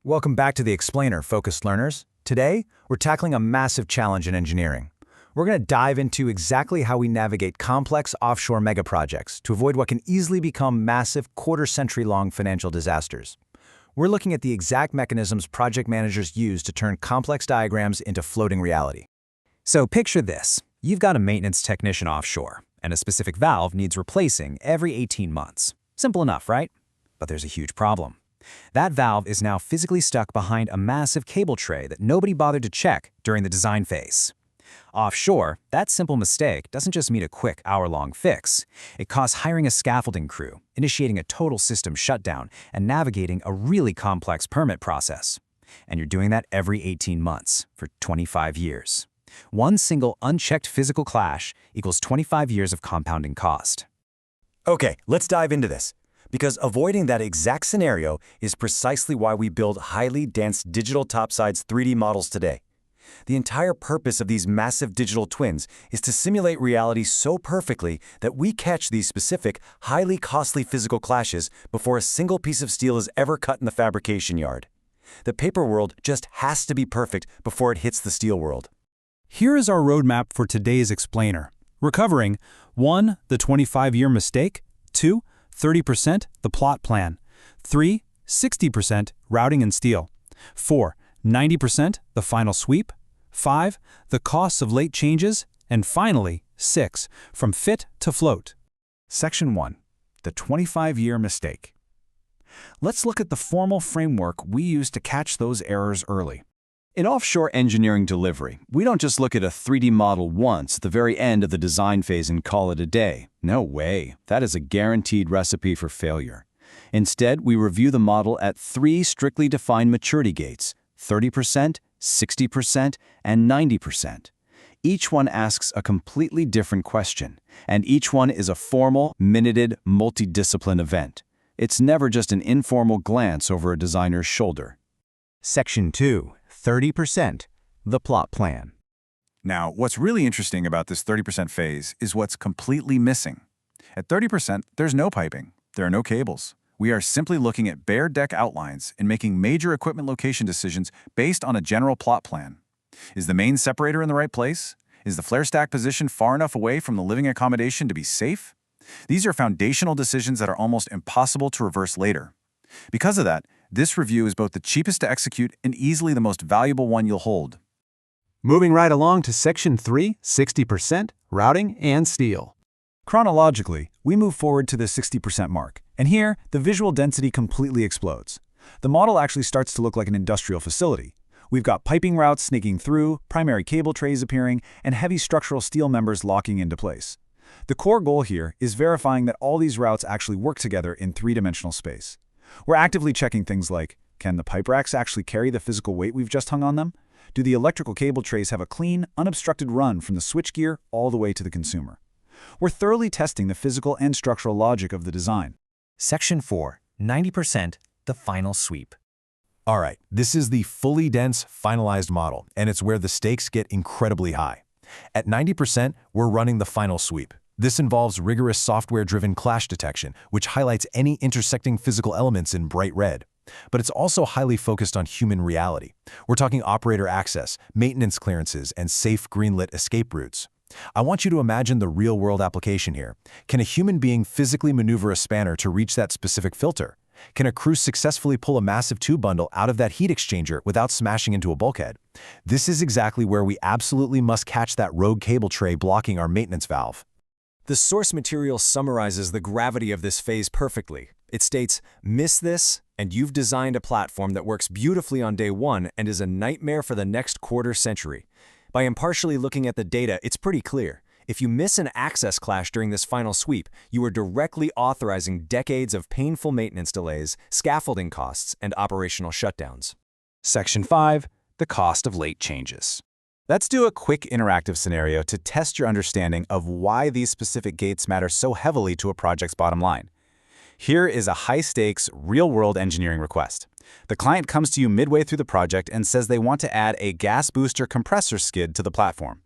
Welcome back to The Explainer, focused learners. Today, we're tackling a massive challenge in engineering. We're going to dive into exactly how we navigate complex offshore megaprojects to avoid what can easily become massive quarter-century-long financial disasters. We're looking at the exact mechanisms project managers use to turn complex diagrams into floating reality. So picture this. You've got a maintenance technician offshore, and a specific valve needs replacing every 18 months. Simple enough, right? But there's a huge problem. That valve is now physically stuck behind a massive cable tray that nobody bothered to check during the design phase. Offshore, that simple mistake doesn't just mean a quick hour-long fix. It costs hiring a scaffolding crew, initiating a total system shutdown, and navigating a really complex permit process. And you're doing that every 18 months for 25 years. One single unchecked physical clash equals 25 years of compounding cost. Okay, let's dive into this. Because avoiding that exact scenario is precisely why we build highly dense digital topsides 3D models today. The entire purpose of these massive digital twins is to simulate reality so perfectly that we catch these specific, highly costly physical clashes before a single piece of steel is ever cut in the fabrication yard. The paper world just has to be perfect before it hits the steel world. Here is our roadmap for today's explainer. We're covering 1. The 25-year mistake, 2. 30% the plot plan, 3. 60% routing and steel, 4. 90% the final sweep, 5. The costs of late changes, and finally, 6. From fit to float. Section 1. The 25-year mistake. Let's look at the formal framework we use to catch those errors early. In offshore engineering delivery, we don't just look at a 3D model once at the very end of the design phase and call it a day. No way. That is a guaranteed recipe for failure. Instead, we review the model at 3 strictly defined maturity gates: 30%, 60%, and 90%. Each one asks a completely different question, and each one is a formal, minuted, multidiscipline event. It's never just an informal glance over a designer's shoulder. Section 2. 30%, the plot plan. Now, what's really interesting about this 30% phase is what's completely missing. At 30%, there's no piping. There are no cables. We are simply looking at bare deck outlines and making major equipment location decisions based on a general plot plan. Is the main separator in the right place? Is the flare stack position far enough away from the living accommodation to be safe? These are foundational decisions that are almost impossible to reverse later. Because of that, this review is both the cheapest to execute and easily the most valuable one you'll hold. Moving right along to Section 3, 60%, routing and steel. Chronologically, we move forward to the 60% mark, and here, the visual density completely explodes. The model actually starts to look like an industrial facility. We've got piping routes snaking through, primary cable trays appearing, and heavy structural steel members locking into place. The core goal here is verifying that all these routes actually work together in three-dimensional space. We're actively checking things like, can the pipe racks actually carry the physical weight we've just hung on them? Do the electrical cable trays have a clean, unobstructed run from the switchgear all the way to the consumer? We're thoroughly testing the physical and structural logic of the design. Section 4. 90% the final sweep. All right, this is the fully dense, finalized model, and it's where the stakes get incredibly high. At 90%, we're running the final sweep. This involves rigorous software-driven clash detection, which highlights any intersecting physical elements in bright red. But it's also highly focused on human reality. We're talking operator access, maintenance clearances, and safe greenlit escape routes. I want you to imagine the real-world application here. Can a human being physically maneuver a spanner to reach that specific filter? Can a crew successfully pull a massive tube bundle out of that heat exchanger without smashing into a bulkhead? This is exactly where we absolutely must catch that rogue cable tray blocking our maintenance valve. The source material summarizes the gravity of this phase perfectly. It states, miss this, and you've designed a platform that works beautifully on day 1 and is a nightmare for the next quarter century. By impartially looking at the data, it's pretty clear. If you miss an access clash during this final sweep, you are directly authorizing decades of painful maintenance delays, scaffolding costs, and operational shutdowns. Section 5. The cost of late changes. Let's do a quick interactive scenario to test your understanding of why these specific gates matter so heavily to a project's bottom line. Here is a high-stakes, real-world engineering request. The client comes to you midway through the project and says they want to add a gas booster compressor skid to the platform.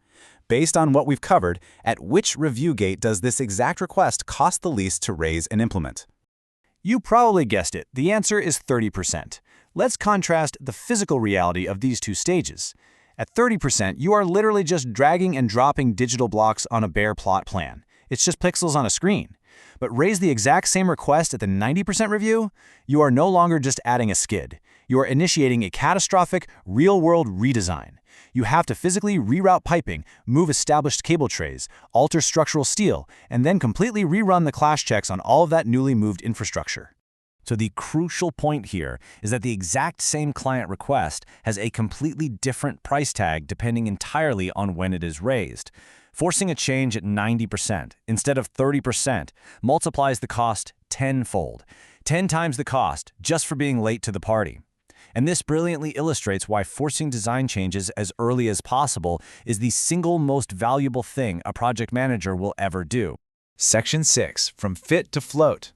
Based on what we've covered, at which review gate does this exact request cost the least to raise and implement? You probably guessed it. The answer is 30%. Let's contrast the physical reality of these two stages. At 30%, you are literally just dragging and dropping digital blocks on a bare plot plan. It's just pixels on a screen. But raise the exact same request at the 90% review, you are no longer just adding a skid. You are initiating a catastrophic, real-world redesign. You have to physically reroute piping, move established cable trays, alter structural steel, and then completely rerun the clash checks on all of that newly moved infrastructure. So the crucial point here is that the exact same client request has a completely different price tag depending entirely on when it is raised. Forcing a change at 90% instead of 30% multiplies the cost tenfold, 10 times the cost just for being late to the party. And this brilliantly illustrates why forcing design changes as early as possible is the single most valuable thing a project manager will ever do. Section 6, from fit to float.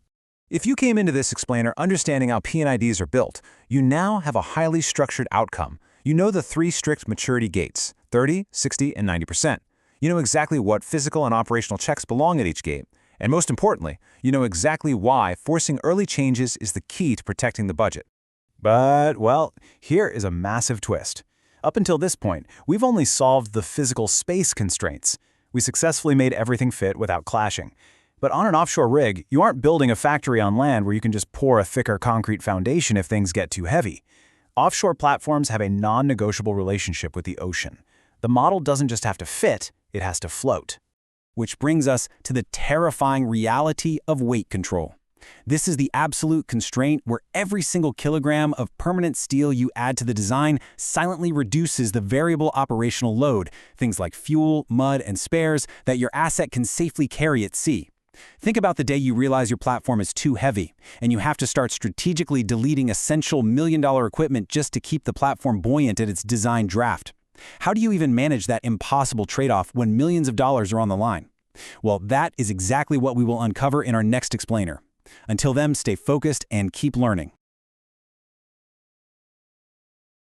If you came into this explainer understanding how P&IDs are built, you now have a highly structured outcome. You know the 3 strict maturity gates, 30, 60, and 90%. You know exactly what physical and operational checks belong at each gate. And most importantly, you know exactly why forcing early changes is the key to protecting the budget. But, well, here is a massive twist. Up until this point, we've only solved the physical space constraints. We successfully made everything fit without clashing. But on an offshore rig, you aren't building a factory on land where you can just pour a thicker concrete foundation if things get too heavy. Offshore platforms have a non-negotiable relationship with the ocean. The model doesn't just have to fit, it has to float. Which brings us to the terrifying reality of weight control. This is the absolute constraint where every single kilogram of permanent steel you add to the design silently reduces the variable operational load, things like fuel, mud, and spares that your asset can safely carry at sea. Think about the day you realize your platform is too heavy, and you have to start strategically deleting essential million-dollar equipment just to keep the platform buoyant at its design draft. How do you even manage that impossible trade-off when millions of dollars are on the line? Well, that is exactly what we will uncover in our next explainer. Until then, stay focused and keep learning.